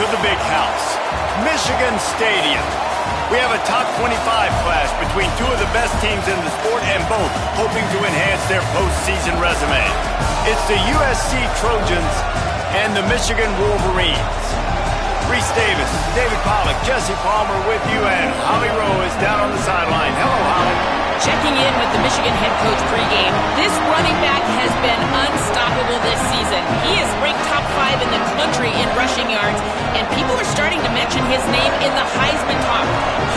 the big house, Michigan Stadium. We have a top 25 clash between two of the best teams in the sport and both hoping to enhance their postseason resume. It's the USC Trojans and the Michigan Wolverines. Reese Davis, David Pollack, Jesse Palmer with you, and Holly Rowe is down on the sideline. Hello, Holly. Checking in with the Michigan head coach pregame. This running back has been unstoppable this season. He is ranked top 5 in the country in rushing yards, and people are starting to mention his name in the Heisman talk.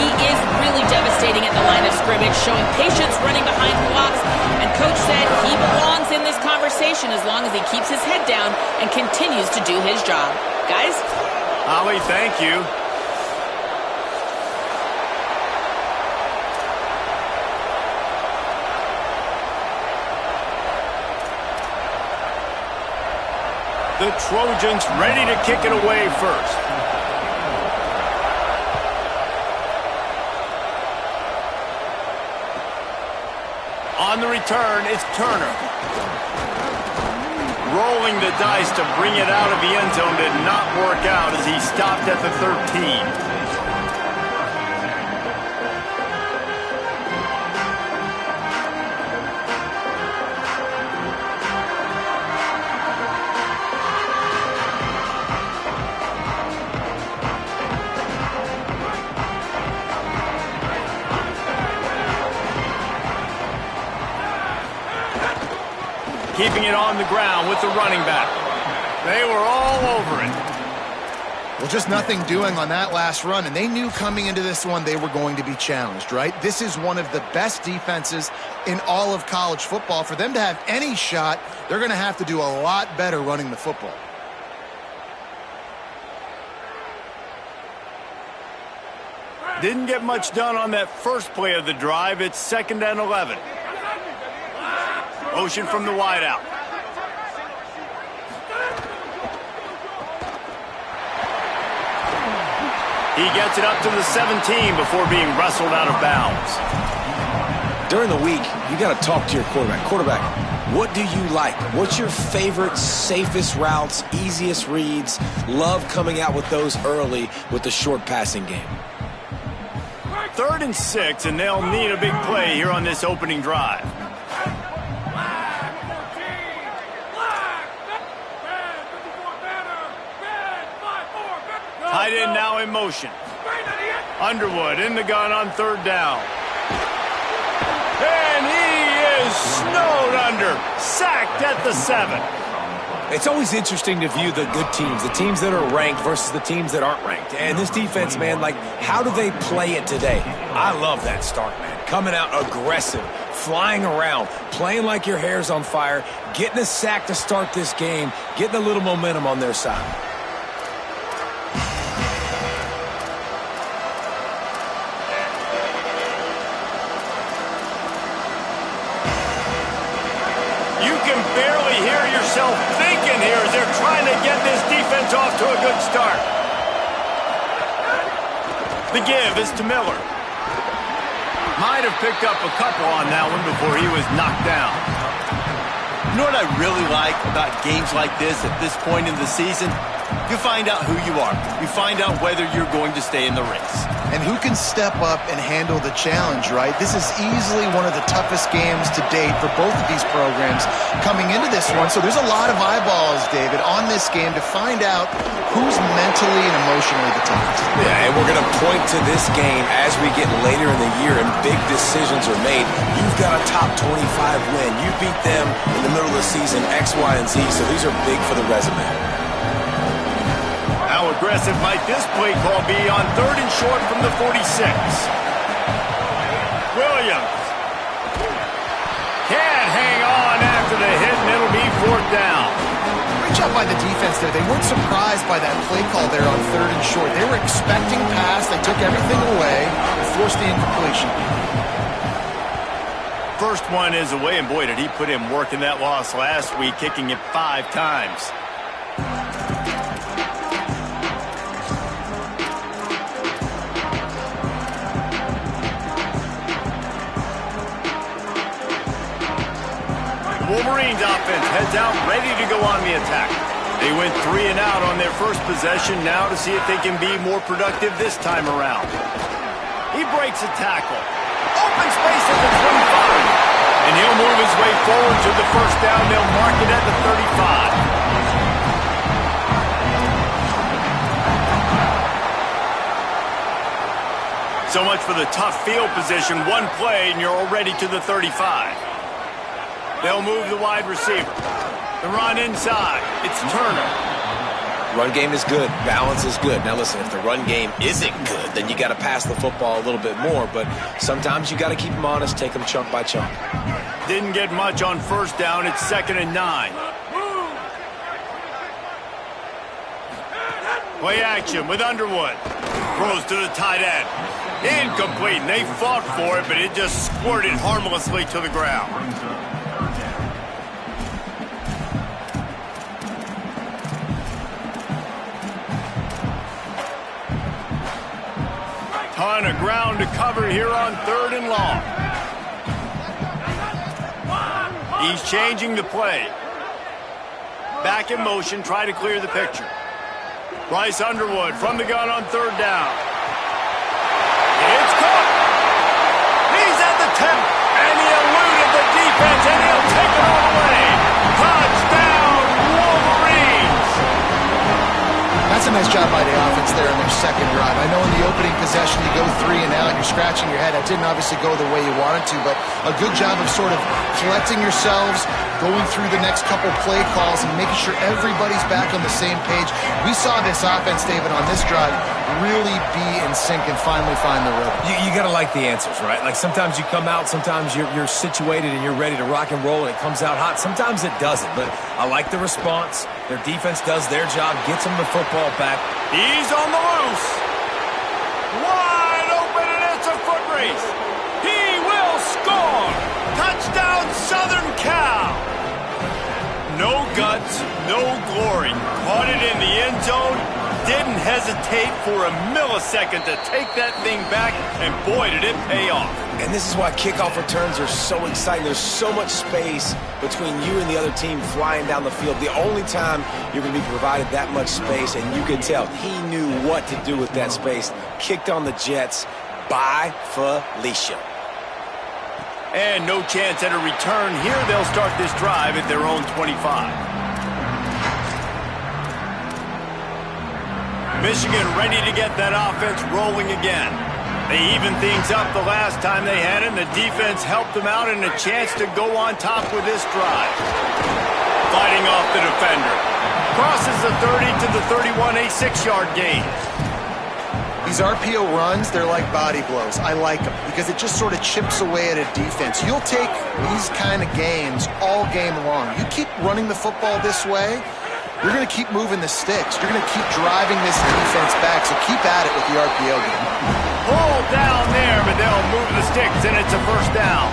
He is really devastating at the line of scrimmage, showing patience running behind blocks, and coach said he belongs in this conversation as long as he keeps his head down and continues to do his job. Guys? Holly, thank you. The Trojans ready to kick it away first. On the return, it's Turner. Rolling the dice to bring it out of the end zone did not work out as he stopped at the 13. Keeping it on the ground with the running back. They were all over it. Well, just nothing doing on that last run, and they knew coming into this one they were going to be challenged, right? This is one of the best defenses in all of college football. For them to have any shot, they're going to have to do a lot better running the football. Didn't get much done on that first play of the drive. It's 2nd and 11. Motion from the wideout. He gets it up to the 17 before being wrestled out of bounds. During the week, you got to talk to your quarterback. Quarterback, what do you like? What's your favorite, safest routes, easiest reads? Love coming out with those early with the short passing game. 3rd and 6, and they'll need a big play here on this opening drive. Tight end now in motion. Underwood in the gun on 3rd down. And he is snowed under. Sacked at the 7. It's always interesting to view the good teams, the teams that are ranked versus the teams that aren't ranked. And this defense, man, like, how do they play it today? I love that start, man. Coming out aggressive, flying around, playing like your hair's on fire, getting a sack to start this game, getting a little momentum on their side. Thinking here as they're trying to get this defense off to a good start. The give is to Miller. Might have picked up a couple on that one before he was knocked down. You know what I really like about games like this at this point in the season? You find out who you are. You find out whether you're going to stay in the race. And who can step up and handle the challenge, right? This is easily one of the toughest games to date for both of these programs coming into this one. So there's a lot of eyeballs, David, on this game to find out who's mentally and emotionally the toughest. Yeah, and we're going to point to this game as we get later in the year and big decisions are made. You've got a top 25 win. You beat them in the middle of the season, X, Y, and Z, so these are big for the resume. How aggressive might this play call be on 3rd and short from the 46? Williams can't hang on after the hit, and it'll be 4th down. Great job by the defense there. They weren't surprised by that play call there on 3rd and short. They were expecting pass. They took everything away and forced the incompletion. First one is away, and boy, did he put in work in that loss last week, kicking it 5 times. Wolverines offense heads out, ready to go on the attack. They went 3 and out on their first possession, now to see if they can be more productive this time around. He breaks a tackle. Open space at the 25. And he'll move his way forward to the first down. They'll mark it at the 35. So much for the tough field position. One play, and you're already to the 35. They'll move the wide receiver. The run inside. It's Turner. Run game is good. Balance is good. Now, listen, if the run game isn't good, then you got to pass the football a little bit more. But sometimes you got to keep them honest, take them chunk by chunk. Didn't get much on first down. It's 2nd and 9. Play action with Underwood. Throws to the tight end. Incomplete. And they fought for it, but it just squirted harmlessly to the ground. Ton of ground to cover here on 3rd and long. He's changing the play. Back in motion, try to clear the picture. Bryce Underwood from the gun on 3rd down. It's caught. He's at the 10, and he eluded the defense, and he'll take it all away. Touchdown, Wolverines! That's a nice job by the offense there in their second drive. I know in the opening possession you go 3 and out, you're scratching your head. That didn't obviously go the way you wanted to, but a good job of sort of collecting yourselves, going through the next couple play calls, and making sure everybody's back on the same page. We saw this offense, David, on this drive really be in sync and finally find the rhythm. You got to like the answers, right? Like sometimes you come out, sometimes you're situated and you're ready to rock and roll and it comes out hot. Sometimes it doesn't, but I like the response. Their defense does their job, gets them the football back. He's on the loose. Wide open, and it's a foot race. He will score. Touchdown, Southern Cal. No guts, no glory. Caught it in the end zone. Didn't hesitate for a millisecond to take that thing back, and boy, did it pay off. And this is why kickoff returns are so exciting. There's so much space between you and the other team flying down the field. The only time you're going to be provided that much space, and you can tell he knew what to do with that space. Kicked on the Jets by Felicia. And no chance at a return here. They'll start this drive at their own 25. Michigan ready to get that offense rolling again. They evened things up the last time they had it, and the defense helped them out and a chance to go on top with this drive. Fighting off the defender. Crosses the 30 to the 31, a 6-yard gain. These RPO runs, they're like body blows. I like them because it just sort of chips away at a defense. You'll take these kind of gains all game long. You keep running the football this way, you're going to keep moving the sticks. You're going to keep driving this defense back, so keep at it with the RPO game. Pull down there, but they'll move the sticks, and it's a first down.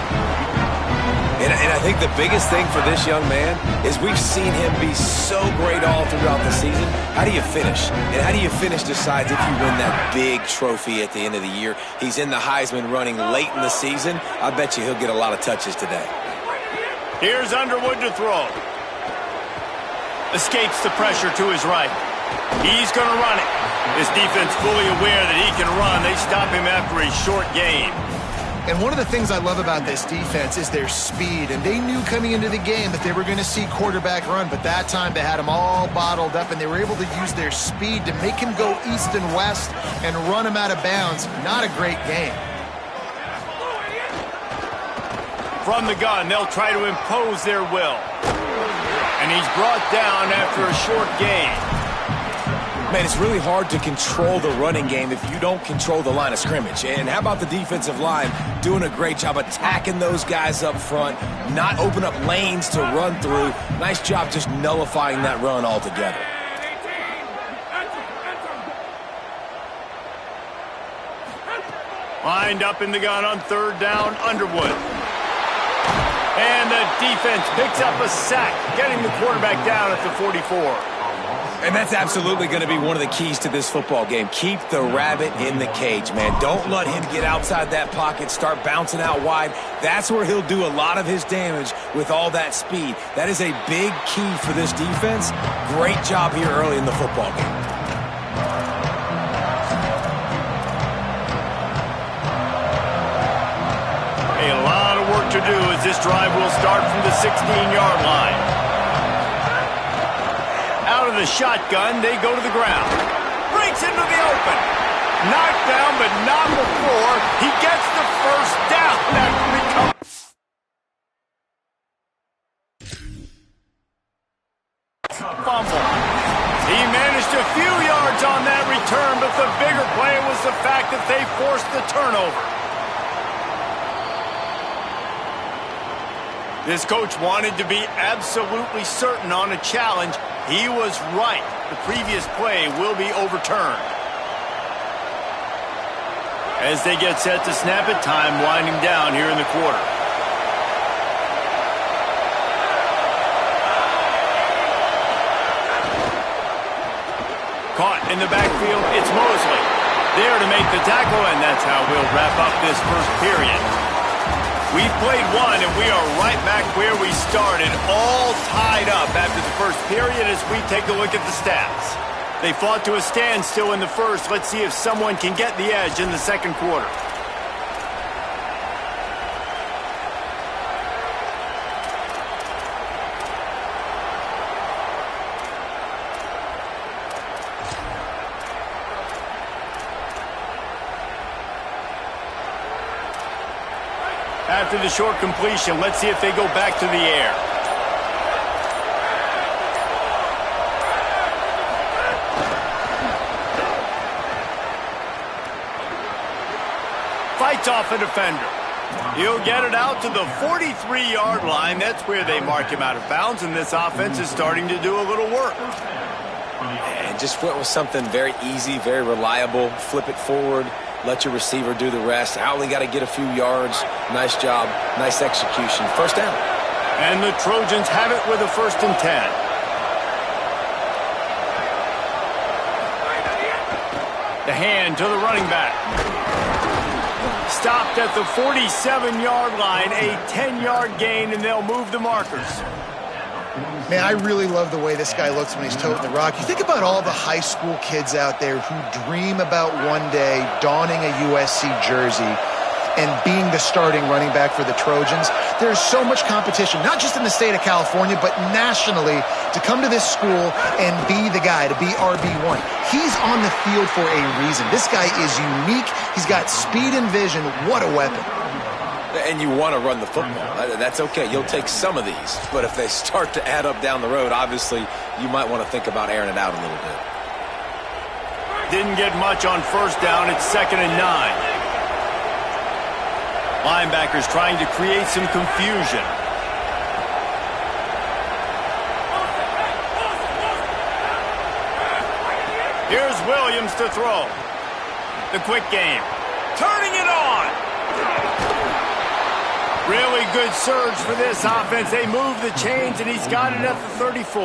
And I think the biggest thing for this young man is we've seen him be so great all throughout the season. How do you finish? And how do you finish decides if you win that big trophy at the end of the year. He's in the Heisman running late in the season. I bet you he'll get a lot of touches today. Here's Underwood to throw. Escapes the pressure to his right. He's going to run it. This defense fully aware that he can run. They stop him after a short gain. And one of the things I love about this defense is their speed. And they knew coming into the game that they were going to see quarterback run. But that time they had him all bottled up, and they were able to use their speed to make him go east and west and run him out of bounds. Not a great game. From the gun, they'll try to impose their will. And he's brought down after a short gain. Man, it's really hard to control the running game if you don't control the line of scrimmage. And how about the defensive line doing a great job attacking those guys up front, not open up lanes to run through. Nice job just nullifying that run altogether. Lined up in the gun on 3rd down, Underwood. And the defense picks up a sack, getting the quarterback down at the 44. And that's absolutely going to be one of the keys to this football game. Keep the rabbit in the cage, man. Don't let him get outside that pocket, start bouncing out wide. That's where he'll do a lot of his damage with all that speed. That is a big key for this defense. Great job here early in the football game. A lot of work to do as this drive will start from the 16-yard line. Out of the shotgun, they go to the ground. Breaks into the open. Knocked down, but not before he gets the first down. That becomes fumble. He managed a few yards on that return, but the bigger play was the fact that they forced the turnover. This coach wanted to be absolutely certain on a challenge. He was right. The previous play will be overturned. As they get set to snap it, time winding down here in the quarter. Caught in the backfield, it's Mosley. There to make the tackle, and that's how we'll wrap up this first period. We've played one, and we are right back where we started, all tied up after the first period as we take a look at the stats. They fought to a standstill in the first. Let's see if someone can get the edge in the second quarter. After the short completion, let's see if they go back to the air. Fights off a defender. He'll get it out to the 43-yard line. That's where they mark him out of bounds, and this offense is starting to do a little work. And just went with something very easy, very reliable. Flip it forward. Let your receiver do the rest. I only got to get a few yards. Nice job. Nice execution. First down. And the Trojans have it with a 1st and 10. The hand to the running back. Stopped at the 47-yard line. A 10-yard gain, and they'll move the markers. Man, I really love the way this guy looks when he's toting the rock. You think about all the high school kids out there who dream about one day donning a USC jersey and being the starting running back for the Trojans. There's so much competition, not just in the state of California, but nationally, to come to this school and be the guy, to be RB1. He's on the field for a reason. This guy is unique. He's got speed and vision. What a weapon. And you want to run the football. That's okay. You'll take some of these. But if they start to add up down the road, obviously, you might want to think about airing it out a little bit. Didn't get much on first down. It's 2nd and 9. Linebackers trying to create some confusion. Here's Williams to throw. The quick game. Turning it on. Really good surge for this offense. They move the chains, and he's got it at the 34.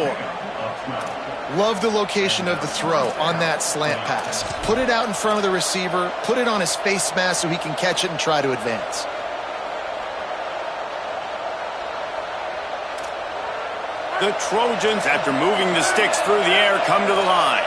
Love the location of the throw on that slant pass. Put it out in front of the receiver, put it on his face mask so he can catch it and try to advance. The Trojans, after moving the sticks through the air, come to the line.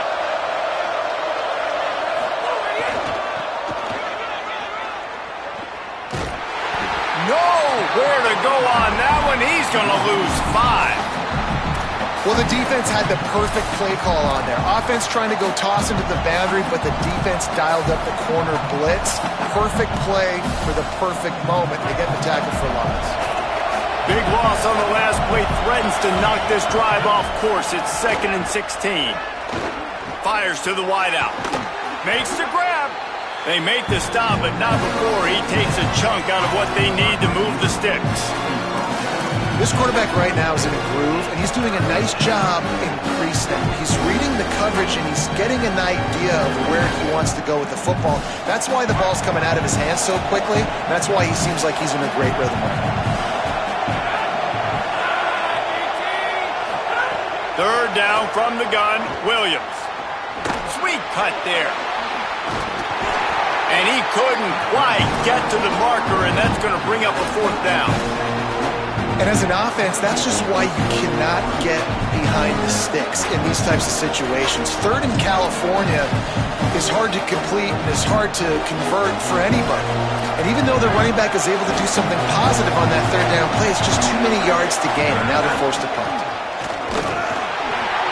Nowhere to go on that one. He's going to lose 5. Well, the defense had the perfect play call on there. Offense trying to go toss into the boundary, but the defense dialed up the corner blitz. Perfect play for the perfect moment. They get the tackle for loss. Big loss on the last play. Threatens to knock this drive off course. It's 2nd and 16. Fires to the wideout. Makes the grab. They make the stop, but not before he takes a chunk out of what they need to move the sticks. This quarterback right now is in a groove, and he's doing a nice job in pre-snap. He's reading the coverage, and he's getting an idea of where he wants to go with the football. That's why the ball's coming out of his hands so quickly. That's why he seems like he's in a great rhythm right now. Third down from the gun, Williams. Sweet cut there. And he couldn't quite get to the marker, and that's going to bring up a fourth down. And as an offense, that's just why you cannot get behind the sticks in these types of situations. Third in California is hard to complete and is hard to convert for anybody. And even though the running back is able to do something positive on that third down play, it's just too many yards to gain, and now they're forced to punt.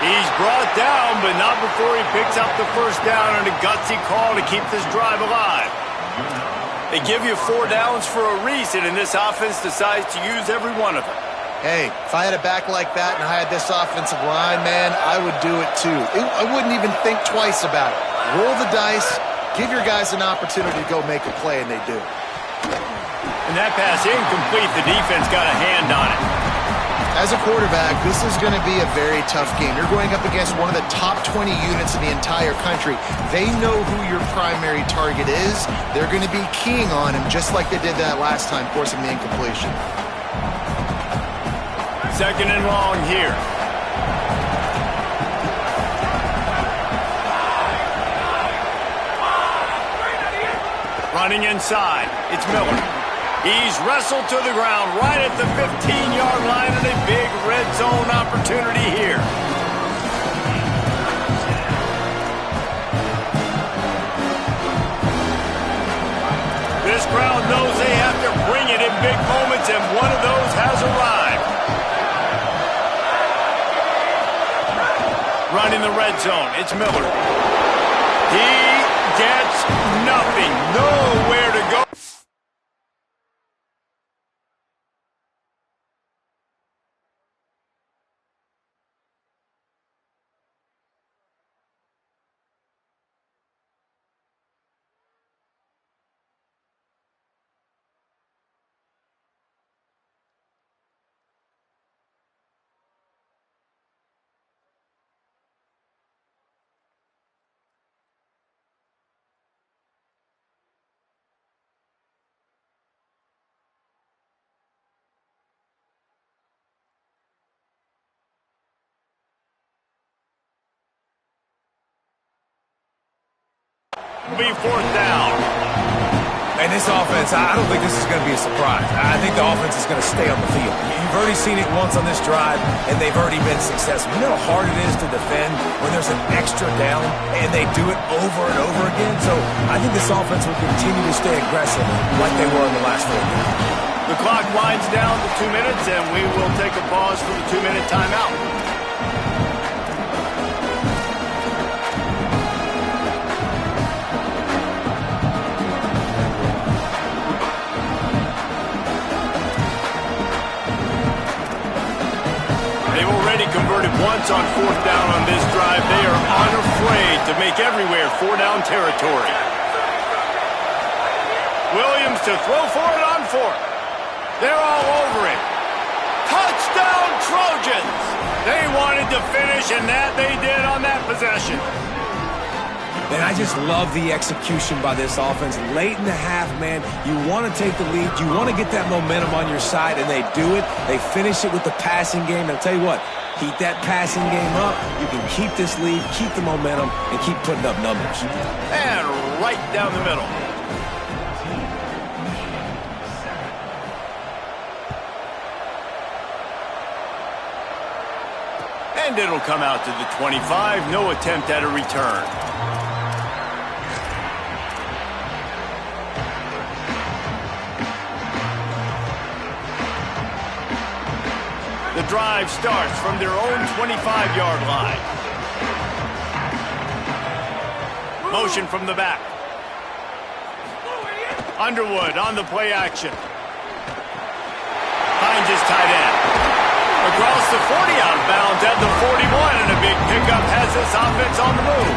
He's brought down, but not before he picks up the first down on a gutsy call to keep this drive alive. They give you 4 downs for a reason, and this offense decides to use every one of them. Hey, if I had a back like that and I had this offensive line, man, I would do it too. I wouldn't even think twice about it. Roll the dice, give your guys an opportunity to go make a play, and they do. And that pass incomplete. The defense got a hand on it. As a quarterback, this is going to be a very tough game. You're going up against one of the top 20 units in the entire country. They know who your primary target is. They're going to be keying on him just like they did that last time, forcing the incompletion. Second and long here. Running inside, it's Miller. He's wrestled to the ground right at the 15-yard line, and a big red zone opportunity here. This crowd knows they have to bring it in big moments, and one of those has arrived. Running the red zone, it's Miller. He gets nothing, nowhere to go. Be fourth down. And this offense, I don't think this is going to be a surprise. I think the offense is going to stay on the field. You've already seen it once on this drive, and they've already been successful. You know how hard it is to defend when there's an extra down, and they do it over and over again? So I think this offense will continue to stay aggressive like they were in the last 4 games. The clock winds down to 2 minutes, and we will take a pause for the 2-minute timeout. They've already converted once on fourth down on this drive. They are unafraid to make everywhere 4-down territory. Williams to throw for it on fourth. They're all over it. Touchdown Trojans! They wanted to finish, and that they did on that possession. And I just love the execution by this offense. Late in the half, man, you want to take the lead. You want to get that momentum on your side, and they do it. They finish it with the passing game. And I'll tell you what, keep that passing game up. You can keep this lead, keep the momentum, and keep putting up numbers. And right down the middle. And it'll come out to the 25. No attempt at a return. The drive starts from their own 25-yard line. Motion from the back. Underwood on the play action. Finds his tight end. Across the 40, out of bounds at the 41, and a big pickup has this offense on the move.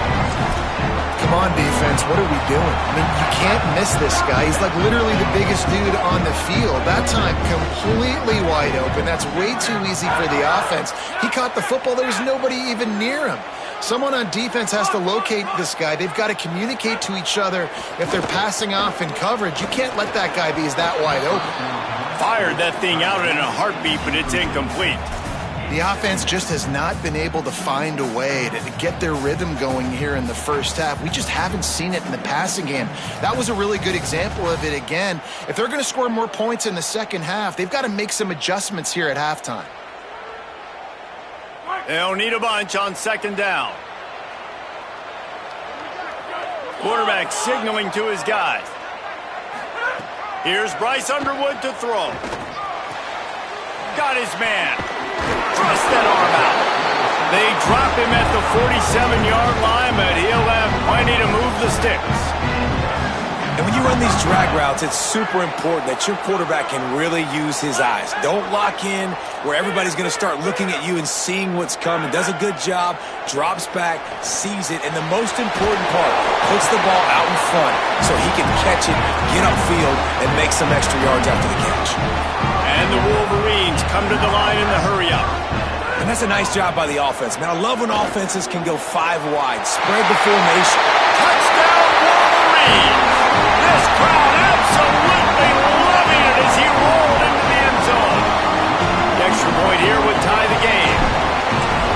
Come on, defense, what are we doing? I mean, you can't miss this guy. He's like literally the biggest dude on the field. That time, completely wide open. That's way too easy for the offense. He caught the football. There was nobody even near him. Someone on defense has to locate this guy. They've got to communicate to each other if they're passing off in coverage. You can't let that guy be that wide open. Fired that thing out in a heartbeat, but it's incomplete. The offense just has not been able to find a way to get their rhythm going here in the first half. We just haven't seen it in the passing game. That was a really good example of it again. If they're going to score more points in the second half, they've got to make some adjustments here at halftime. They'll need a bunch on second down. Quarterback signaling to his guys. Here's Bryce Underwood to throw. Got his man. Thrust that arm out. They drop him at the 47-yard line, but he'll have plenty to move the sticks. And when you run these drag routes, it's super important that your quarterback can really use his eyes. Don't lock in where everybody's going to start looking at you and seeing what's coming. Does a good job, drops back, sees it, and the most important part, puts the ball out in front so he can catch it, get upfield, and make some extra yards after the catch. And the Wolverines come to the line in the hurry-up. And that's a nice job by the offense. Man, I love when offenses can go 5 wide, spread the formation. Touchdown, Wolverines! This crowd absolutely loving it as he rolled into the end zone. The extra point here would tie the game.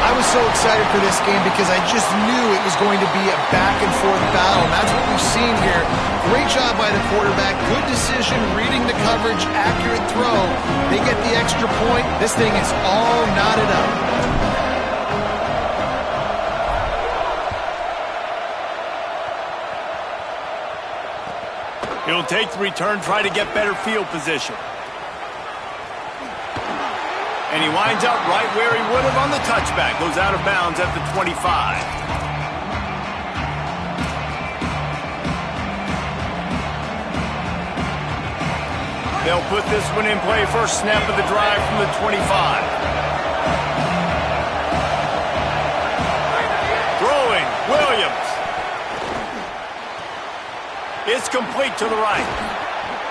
I was so excited for this game because I just knew it was going to be a back-and-forth battle, and that's what we've seen here. Great job by the quarterback, good decision, reading the coverage, accurate throw. They get the extra point. This thing is all knotted up. He'll take the return, try to get better field position. And he winds up right where he would have on the touchback. Goes out of bounds at the 25. They'll put this one in play. First snap of the drive from the 25. Throwing, Williams. It's complete to the right.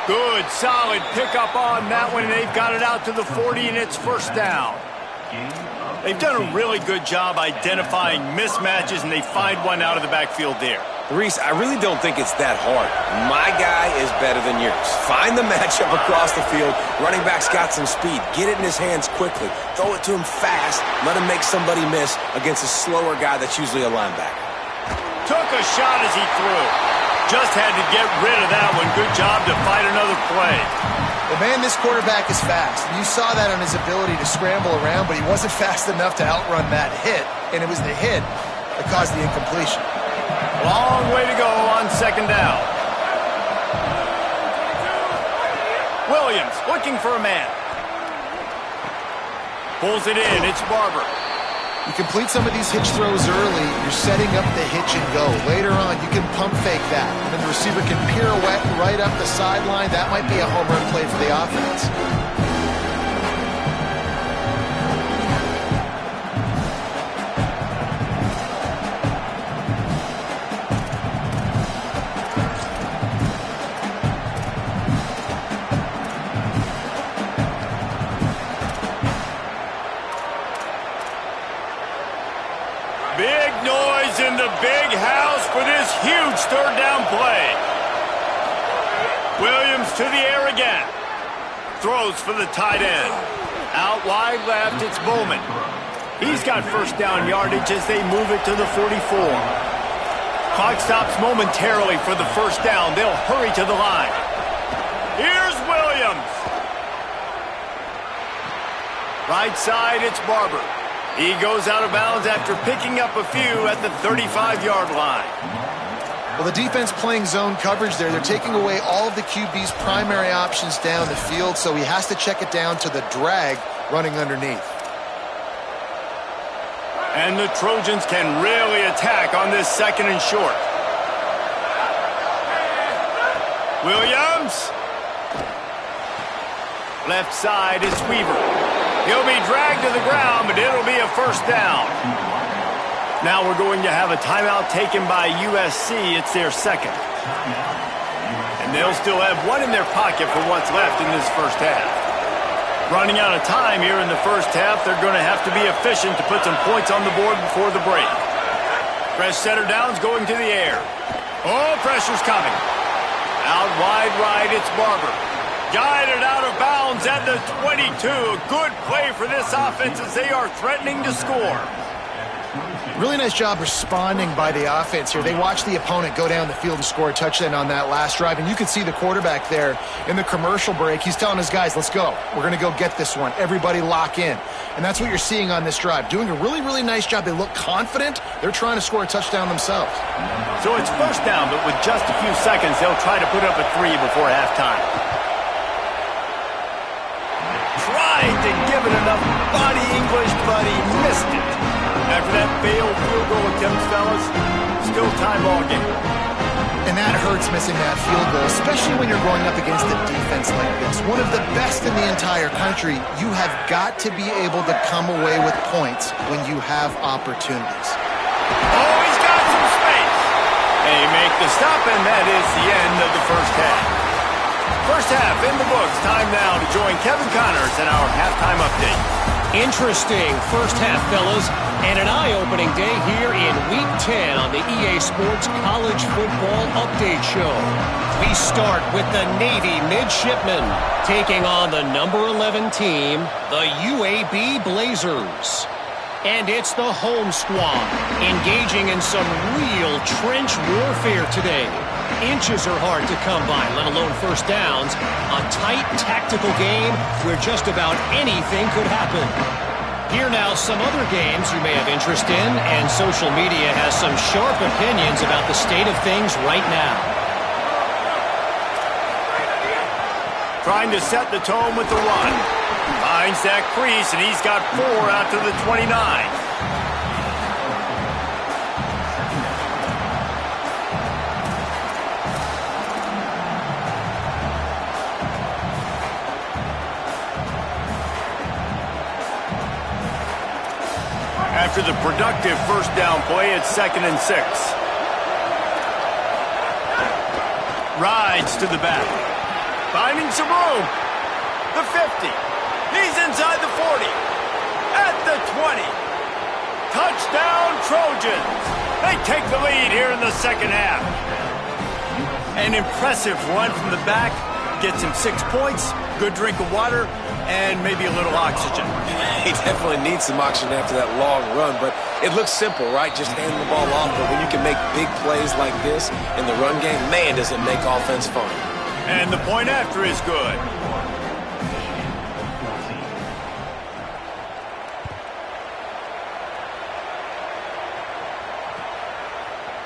Good, solid pickup on that one. They've got it out to the 40, and it's first down. They've done a really good job identifying mismatches, and they find one out of the backfield there. Reese, I really don't think it's that hard. My guy is better than yours. Find the matchup across the field. Running back's got some speed. Get it in his hands quickly. Throw it to him fast. Let him make somebody miss against a slower guy that's usually a linebacker. Took a shot as he threw. Just had to get rid of that one. Good job to fight another play. Well, man, this quarterback is fast. You saw that on his ability to scramble around, but he wasn't fast enough to outrun that hit, and it was the hit that caused the incompletion. Long way to go on second down. Williams looking for a man. Pulls it in. It's Barber. You complete some of these hitch throws early, you're setting up the hitch and go. Later on, you can pump fake that. And then the receiver can pirouette right up the sideline. That might be a home run play for the offense. Big noise in the big house for this huge third down play. Williams to the air again. Throws for the tight end. Out wide left, it's Bowman. He's got first down yardage as they move it to the 44. Clock stops momentarily for the first down. They'll hurry to the line. Here's Williams. Right side, it's Barber. He goes out of bounds after picking up a few at the 35-yard line. Well, the defense playing zone coverage there. They're taking away all of the QB's primary options down the field, so he has to check it down to the drag running underneath. And the Trojans can really attack on this second and short. Williams. Left side, it's Weaver. He'll be dragged to the ground, but it'll be a first down. Now we're going to have a timeout taken by USC. It's their second. And they'll still have one in their pocket for what's left in this first half. Running out of time here in the first half, they're going to have to be efficient to put some points on the board before the break. Fresh setter down's going to the air. Oh, pressure's coming. Out wide right, it's Barber. Guided out of bounds at the 22. Good play for this offense as they are threatening to score. Really nice job responding by the offense here. They watched the opponent go down the field and score a touchdown on that last drive, and you could see the quarterback there in the commercial break. He's telling his guys, let's go. We're going to go get this one. Everybody lock in. And that's what you're seeing on this drive. Doing a really, really nice job. They look confident. They're trying to score a touchdown themselves. So it's first down, but with just a few seconds, they'll try to put up a 3 before halftime. Tried to give it enough body English, but he missed it. After that failed field goal attempt, fellas, still tie ball game. And that hurts, missing that field goal, especially when you're going up against a defense like this. One of the best in the entire country. You have got to be able to come away with points when you have opportunities. Oh, he's got some space. They make the stop, and that is the end of the first half. First half in the books. Time now to join Kevin Connors in our halftime update. Interesting first half, fellas, and an eye-opening day here in Week 10 on the EA Sports College Football Update Show. We start with the Navy Midshipmen taking on the number 11 team, the UAB Blazers. And it's the home squad engaging in some real trench warfare today. Inches are hard to come by, let alone first downs. A tight tactical game where just about anything could happen. Here now some other games you may have interest in, and social media has some sharp opinions about the state of things right now. Trying to set the tone with the run. Finds that crease, and he's got 4 out to the 29. After the productive first down play, it's 2nd and 6. Rides to the back. Finding some room. The 50. He's inside the 40. At the 20. Touchdown Trojans. They take the lead here in the second half. An impressive run from the back. Gets him 6 points, good drink of water, and maybe a little oxygen. He definitely needs some oxygen after that long run, but it looks simple, right? Just handing the ball off, but when you can make big plays like this in the run game, man, does it make offense fun. And the point after is good.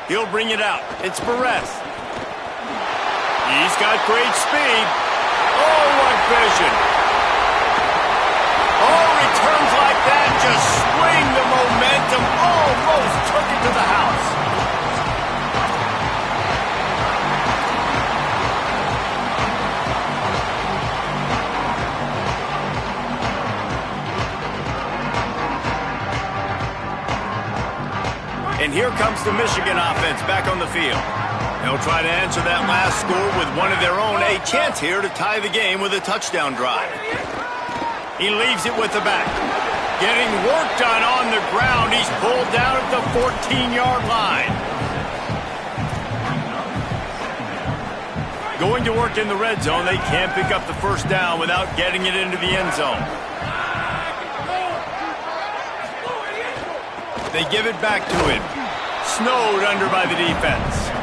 He'll bring it out. It's Perez. He's got great speed. Oh, what vision. Oh, returns like that just swing the momentum. Almost took it to the house. And here comes the Michigan offense back on the field. They'll try to answer that last score with one of their own. A chance here to tie the game with a touchdown drive. He leaves it with the back. Getting work done on the ground. He's pulled down at the 14-yard line. Going to work in the red zone. They can't pick up the first down without getting it into the end zone. They give it back to him. Snowed under by the defense.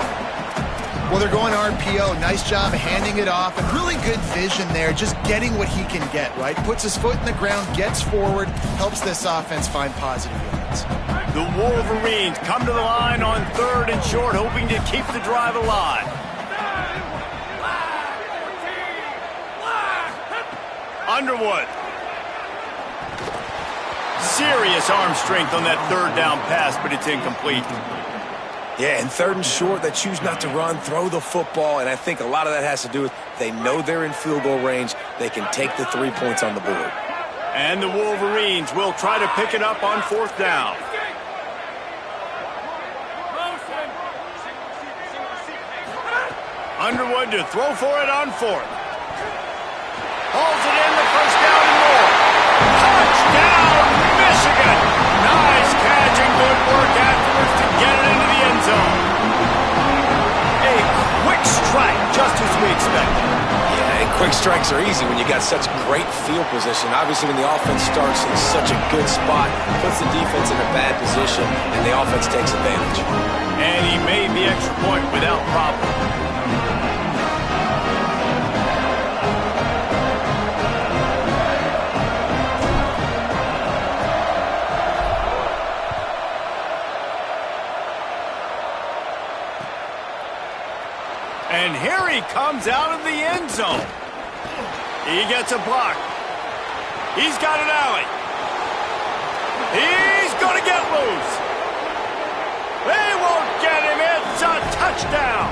Well, they're going RPO. Nice job handing it off, and really good vision there, just getting what he can get, right? Puts his foot in the ground, gets forward, helps this offense find positive yards. The Wolverines come to the line on 3rd and short, hoping to keep the drive alive. Underwood. Serious arm strength on that 3rd down pass, but it's incomplete. Yeah, and 3rd and short, they choose not to run, throw the football, and I think a lot of that has to do with they know they're in field goal range. They can take the 3 points on the board. And the Wolverines will try to pick it up on 4th down. Underwood to throw for it on 4th. Hauls it in, the first down and more. Touchdown, Michigan! Nice catch and good work afterwards to get it into the end zone. A quick strike, just as we expected. Yeah, a quick strikes are easy when you got such great field position. Obviously, when the offense starts in such a good spot, puts the defense in a bad position, and the offense takes advantage. And he made the extra point without problem. And here he comes out of the end zone. He gets a block. He's got an alley. He's going to get loose. They won't get him. It's a touchdown.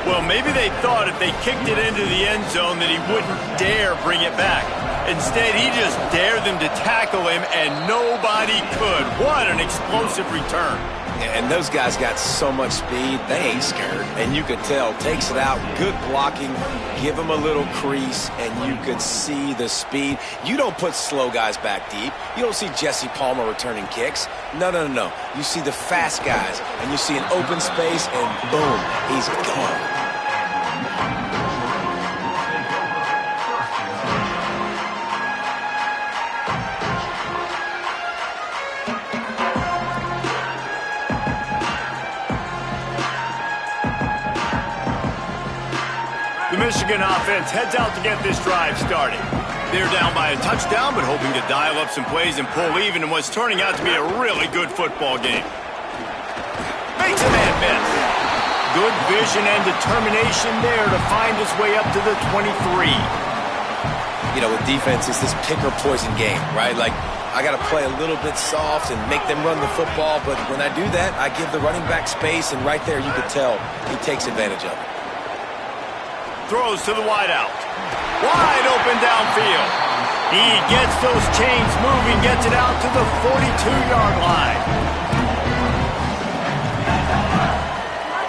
Well, maybe they thought if they kicked it into the end zone that he wouldn't dare bring it back. Instead, he just dared them to tackle him, and nobody could. What an explosive return. And those guys got so much speed, they ain't scared. And you could tell, takes it out, good blocking, give him a little crease, and you could see the speed. You don't put slow guys back deep. You don't see Jesse Palmer returning kicks. No. You see the fast guys, and you see an open space, and boom, he's gone. The Michigan offense heads out to get this drive started. They're down by a touchdown, but hoping to dial up some plays and pull even in what's turning out to be a really good football game. Makes a man miss. Good vision and determination there to find his way up to the 23. You know, with defense, it's this pick-or-poison game, right? Like, I got to play a little bit soft and make them run the football, but when I do that, I give the running back space, and right there you can tell he takes advantage of it. Throws to the wideout. Wide open downfield. He gets those chains moving, gets it out to the 42-yard line.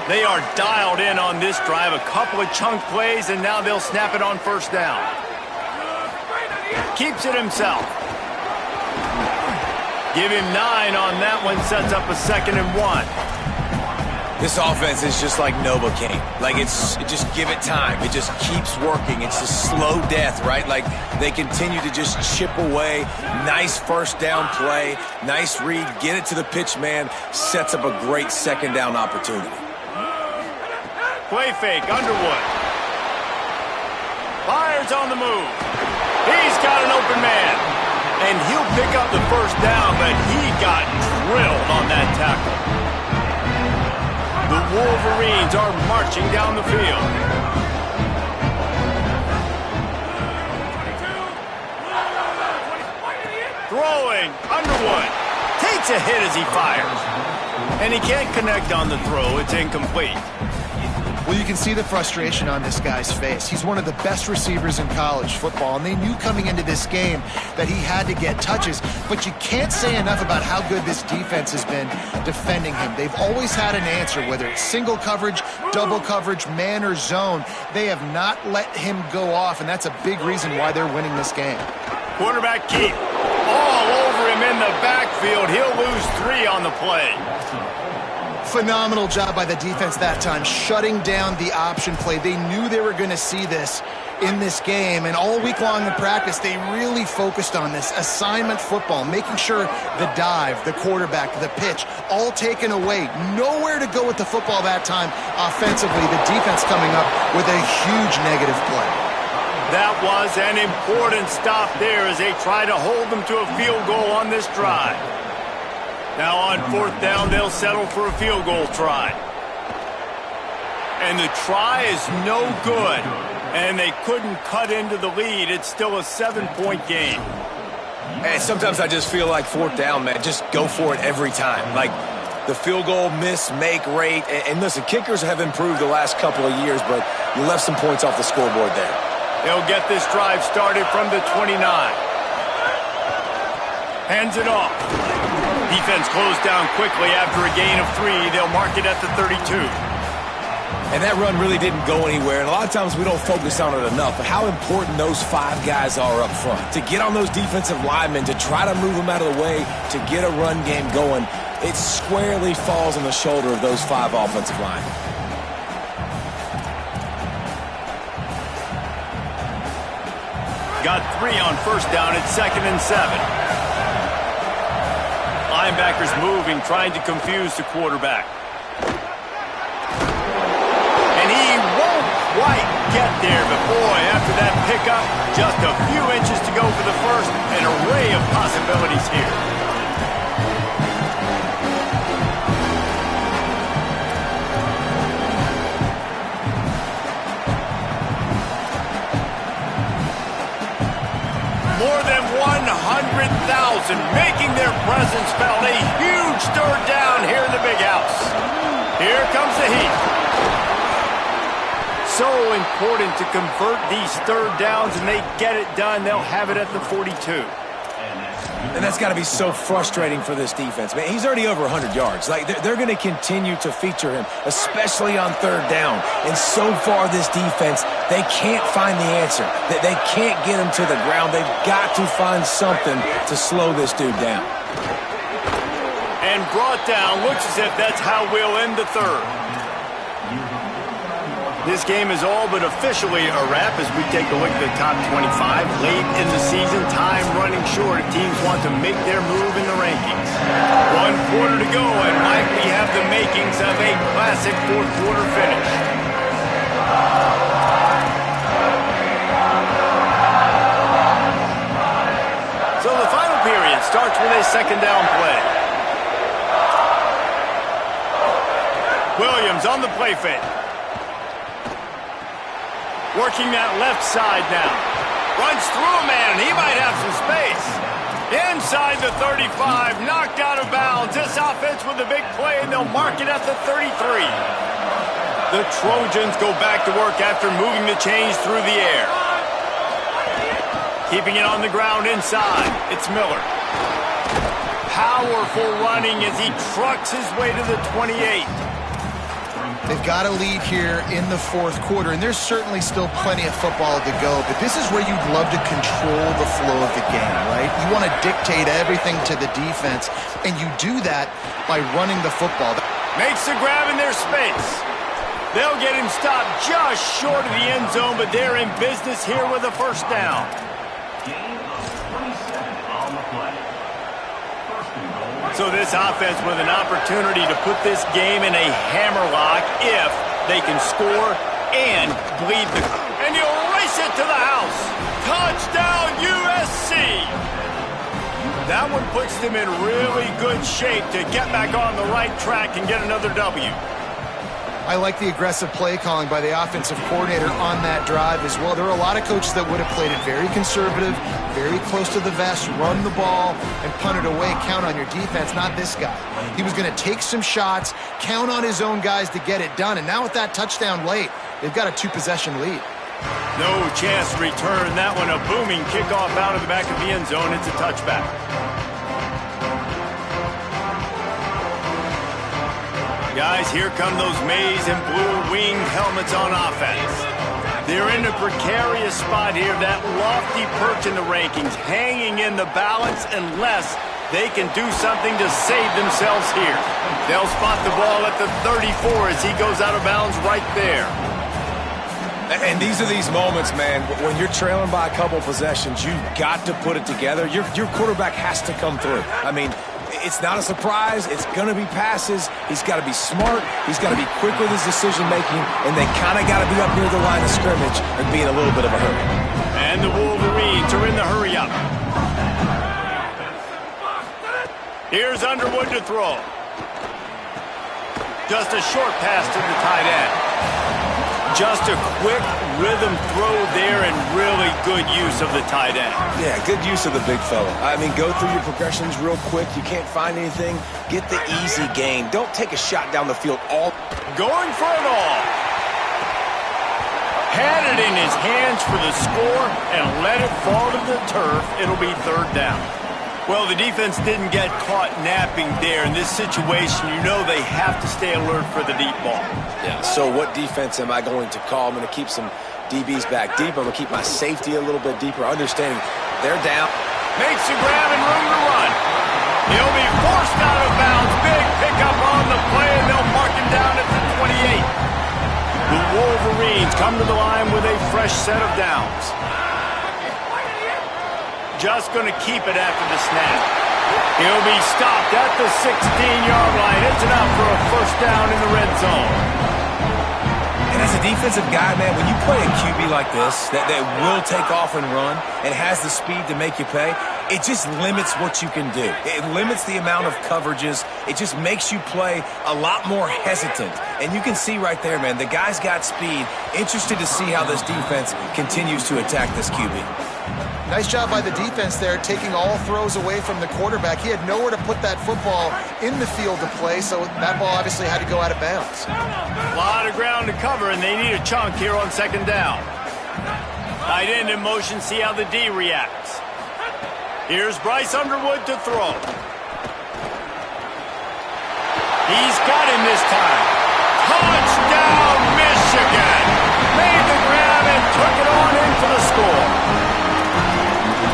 They are dialed in on this drive. A couple of chunk plays, and now they'll snap it on first down. Keeps it himself. Give him 9 on that one. Sets up a 2nd and 1. This offense is just like Novocaine. Like, just give it time. It just keeps working. It's a slow death, right? Like, they continue to just chip away. Nice first down play. Nice read. Get it to the pitch man. Sets up a great 2nd down opportunity. Play fake, Underwood. Fires on the move. He's got an open man. And he'll pick up the first down, but he got drilled on that tackle. The Wolverines are marching down the field. Throwing, Underwood takes a hit as he fires. And he can't connect on the throw. It's incomplete. Well, you can see the frustration on this guy's face. He's one of the best receivers in college football, and they knew coming into this game that he had to get touches, but you can't say enough about how good this defense has been defending him. They've always had an answer, whether it's single coverage, double coverage, man or zone. They have not let him go off, and that's a big reason why they're winning this game. Quarterback keep all over him in the backfield. He'll lose 3 on the play. Phenomenal job by the defense that time, shutting down the option play. They knew they were going to see this in this game, and all week long in practice, they really focused on this assignment football, making sure the dive, the quarterback, the pitch, all taken away. Nowhere to go with the football that time offensively. The defense coming up with a huge negative play. That was an important stop there as they try to hold them to a field goal on this drive. Now on 4th down, they'll settle for a field goal try. And the try is no good. And they couldn't cut into the lead. It's still a 7-point game. And sometimes I just feel like 4th down, man, just go for it every time. Like, the field goal miss-make rate. And listen, kickers have improved the last couple of years, but you left some points off the scoreboard there. They'll get this drive started from the 29. Hands it off. Defense closed down quickly after a gain of 3. They'll mark it at the 32. And that run really didn't go anywhere. And a lot of times we don't focus on it enough. But how important those 5 guys are up front. To get on those defensive linemen, to try to move them out of the way, to get a run game going, it squarely falls on the shoulder of those 5 offensive linemen. Got 3 on first down. It's 2nd and 7. Linebackers moving, trying to confuse the quarterback. And he won't quite get there, but boy, after that pickup, just a few inches to go for the first. An array of possibilities here. More than 100,000 making their presence felt. A huge third down here in the big house. Here comes the heat. So important to convert these third downs, and they get it done. They'll have it at the 42. And that's got to be so frustrating for this defense. Man, he's already over 100 yards. Like, they're going to continue to feature him, especially on third down. And so far, this defense, they can't find the answer. They can't get him to the ground. They've got to find something to slow this dude down. And brought down. Looks as if that's how we'll end the third. This game is all but officially a wrap as we take a look at the top 25. Late in the season, time running short if teams want to make their move in the rankings. 1 quarter to go and likely have the makings of a classic fourth-quarter finish. So the final period starts with a 2nd down play. Williams on the play fake. Working that left side now. Runs through a man, and he might have some space. Inside the 35, knocked out of bounds. This offense with a big play, and they'll mark it at the 33. The Trojans go back to work after moving the chains through the air. Keeping it on the ground inside. It's Miller. Powerful running as he trucks his way to the 28. They've got a lead here in the 4th quarter, and there's certainly still plenty of football to go, but this is where you'd love to control the flow of the game, right? You want to dictate everything to the defense, and you do that by running the football. Makes the grab in their space. They'll get him stopped just short of the end zone, but they're in business here with a first down. So this offense with an opportunity to put this game in a hammerlock if they can score and bleed the... And you'll race it to the house. Touchdown, USC! That one puts them in really good shape to get back on the right track and get another W. I like the aggressive play calling by the offensive coordinator on that drive as well. There are a lot of coaches that would have played it very conservative, very close to the vest, run the ball, and punt it away, count on your defense. Not this guy. He was going to take some shots, count on his own guys to get it done. And now with that touchdown late, they've got a 2-possession lead. No chance to return that one. A booming kickoff out of the back of the end zone. It's a touchback. Guys, here come those maize and blue winged helmets on offense. They're in a precarious spot here, that lofty perch in the rankings, hanging in the balance unless they can do something to save themselves here. They'll spot the ball at the 34 as he goes out of bounds right there. And these are these moments, man, when you're trailing by a couple possessions, you've got to put it together. Your quarterback has to come through. I mean, it's not a surprise. It's going to be passes. He's got to be smart. He's got to be quick with his decision-making, and they kind of got to be up near the line of scrimmage and be in a little bit of a hurry. And the Wolverines are in the hurry-up. Here's Underwood to throw. Just a short pass to the tight end. Just a quick rhythm throw there and really good use of the tight end. Yeah, good use of the big fella. I mean, go through your progressions real quick. You can't find anything. Get the easy gain. Don't take a shot down the field all. Going for it all. Had it in his hands for the score and let it fall to the turf. It'll be third down. Well, the defense didn't get caught napping there. In this situation, you know they have to stay alert for the deep ball. Yeah, so what defense am I going to call? I'm going to keep some DBs back deep. I'm going to keep my safety a little bit deeper, understanding they're down. Makes the grab and room to run. He'll be forced out of bounds. Big pickup on the play, and they'll mark him down at the 28. The Wolverines come to the line with a fresh set of downs. just going to keep it after the snap. He'll be stopped at the 16-yard line. It's enough for a first down in the red zone. And as a defensive guy, man, when you play a QB like this that will take off and run and has the speed to make you pay, it just limits what you can do. It limits the amount of coverages. It just makes you play a lot more hesitant. And you can see right there, man, the guy's got speed. Interested to see how this defense continues to attack this QB. Nice job by the defense there, taking all throws away from the quarterback. He had nowhere to put that football in the field to play, so that ball obviously had to go out of bounds. A lot of ground to cover, and they need a chunk here on second down. Tight end in motion, see how the D reacts. Here's Bryce Underwood to throw. He's got him this time. Touchdown, Michigan! Made the grab and took it on in for the score.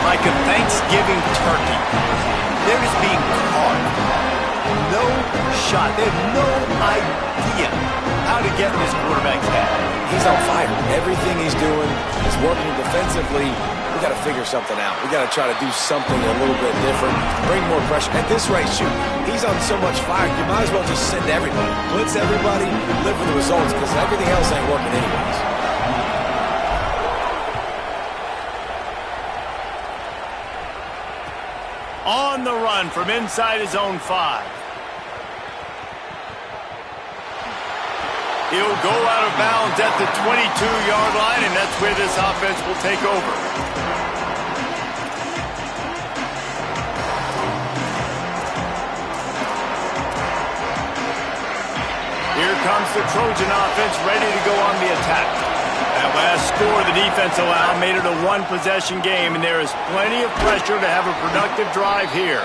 Like a Thanksgiving turkey. They're just being caught. No shot. They have no idea how to get in this quarterback's head. He's on fire. Everything he's doing is working defensively. We got to figure something out. We got to try to do something a little bit different. Bring more pressure. At this rate, shoot, he's on so much fire, you might as well just send everybody. Blitz everybody, live for the results, because everything else ain't working anyways. On the run from inside his own 5. He'll go out of bounds at the 22-yard line, and that's where this offense will take over. Here comes the Trojan offense ready to go on the attack. That last score the defense allowed made it a one-possession game, and there is plenty of pressure to have a productive drive here.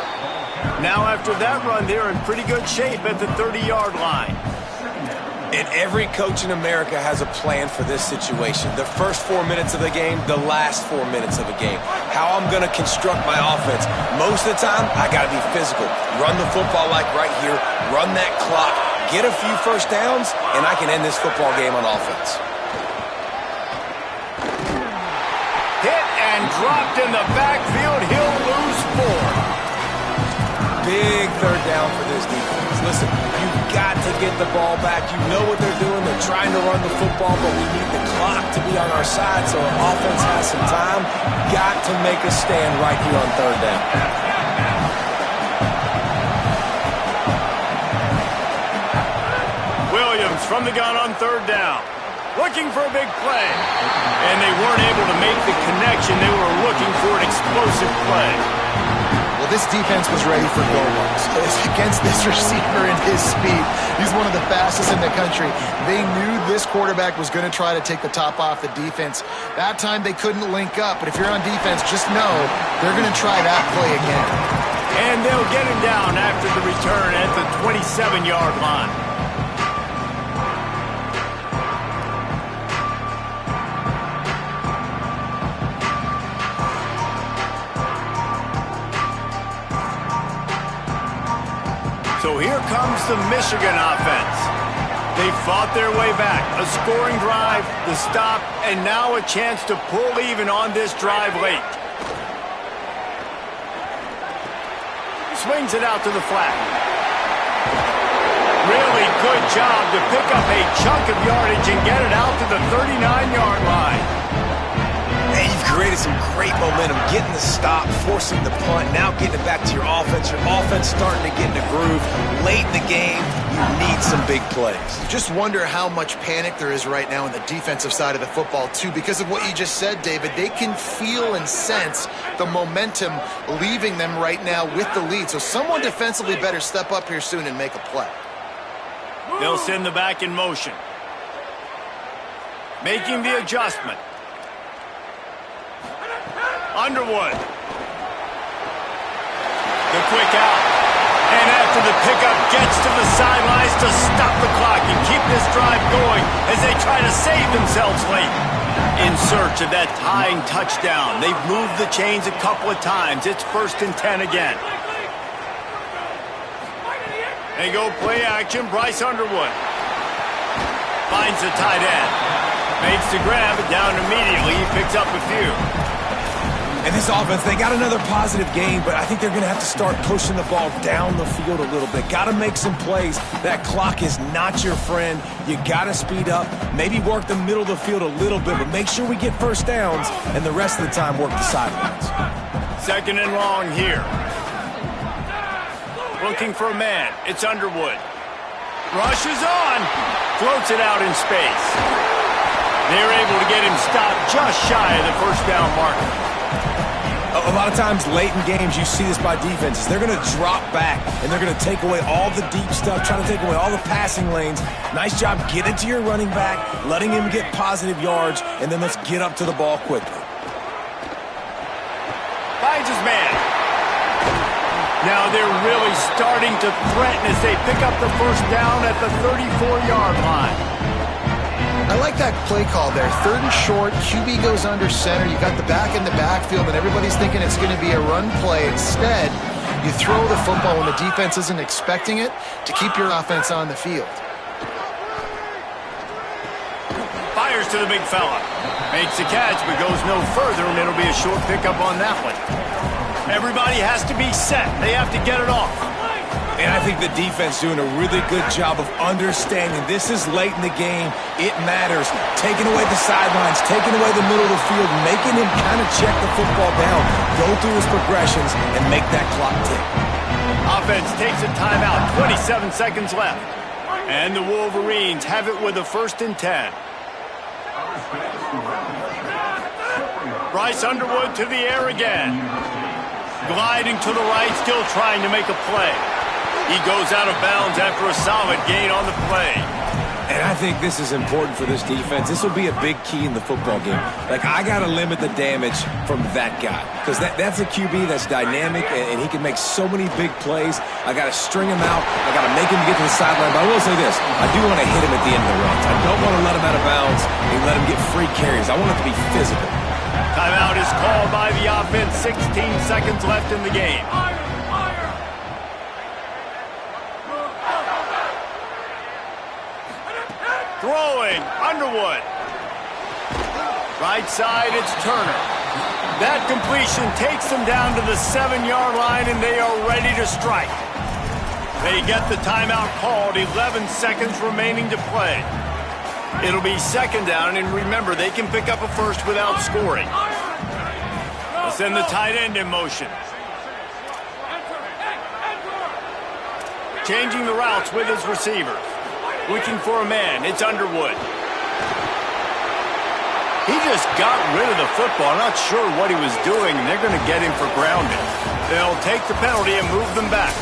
Now after that run, they're in pretty good shape at the 30-yard line. And every coach in America has a plan for this situation. The first 4 minutes of the game, the last 4 minutes of the game. How I'm going to construct my offense. Most of the time, I got to be physical. Run the football like right here. Run that clock. Get a few first downs, and I can end this football game on offense. Hit and dropped in the backfield. He'll lose 4. Big third down for this defense. Listen, you've got to get the ball back. You know what they're doing. They're trying to run the football, but we need the clock to be on our side so our offense has some time. Got to make a stand right here on third down. Williams from the gun on third down. Looking for a big play. And they weren't able to make the connection. They were looking for an explosive play. Well, this defense was ready for goal lines. Against this receiver and his speed, he's one of the fastest in the country. They knew this quarterback was going to try to take the top off the defense. That time they couldn't link up, but if you're on defense, just know they're going to try that play again. And they'll get him down after the return at the 27-yard line. So here comes the Michigan offense. They fought their way back. A scoring drive, the stop, and now a chance to pull even on this drive late. Swings it out to the flat. Really good job to pick up a chunk of yardage and get it out to the 39-yard line. Man, you've created some great momentum, getting the stop, forcing the punt, now getting it back to your offense. Your offense starting to get in the groove. Late in the game, you need some big plays. Just wonder how much panic there is right now on the defensive side of the football, too. Because of what you just said, David, they can feel and sense the momentum leaving them right now with the lead. So someone defensively better step up here soon and make a play. They'll send the back in motion. Making the adjustment. Underwood. The quick out. And after the pickup, gets to the sidelines to stop the clock and keep this drive going as they try to save themselves late. In search of that tying touchdown. They've moved the chains a couple of times. It's 1st and 10 again. They go play action. Bryce Underwood finds the tight end. Makes the grab, down immediately. He picks up a few. And this offense, they got another positive game, but I think they're going to have to start pushing the ball down the field a little bit. Got to make some plays. That clock is not your friend. You got to speed up, maybe work the middle of the field a little bit, but make sure we get first downs, and the rest of the time work the sidelines. 2nd and long here. Looking for a man. It's Underwood. Rushes on. Floats it out in space. They're able to get him stopped just shy of the first down marker. A lot of times late in games, you see this by defenses. They're going to drop back, and they're going to take away all the deep stuff, trying to take away all the passing lanes. Nice job getting to your running back, letting him get positive yards, and then let's get up to the ball quickly. Finds his man. Now they're really starting to threaten as they pick up the first down at the 34-yard line. I like that play call there. 3rd and short, QB goes under center. You got the back in the backfield, and everybody's thinking it's going to be a run play. Instead, you throw the football when the defense isn't expecting it to keep your offense on the field. Fires to the big fella. Makes the catch, but goes no further, and it'll be a short pickup on that one. Everybody has to be set. They have to get it off. And I think the defense doing a really good job of understanding this is late in the game. It matters. Taking away the sidelines, taking away the middle of the field, making him kind of check the football down, go through his progressions, and make that clock tick. Offense takes a timeout. 27 seconds left. And the Wolverines have it with a 1st and 10. Bryce Underwood to the air again. Gliding to the right, still trying to make a play. He goes out of bounds after a solid gain on the play. And I think this is important for this defense. This will be a big key in the football game. Like, I got to limit the damage from that guy. Because that's a QB that's dynamic, and he can make so many big plays. I got to string him out. I got to make him get to the sideline. But I will say this. I do want to hit him at the end of the runs. I don't want to let him out of bounds and let him get free carries. I want it to be physical. Timeout is called by the offense. 16 seconds left in the game. Throwing, Underwood. Right side, it's Turner. That completion takes them down to the 7-yard line, and they are ready to strike. They get the timeout called, 11 seconds remaining to play. It'll be 2nd down, and remember, they can pick up a first without scoring. They'll send the tight end in motion. Changing the routes with his receivers. Looking for a man. It's Underwood. He just got rid of the football. Not sure what he was doing, and they're going to get him for grounding. They'll take the penalty and move them back.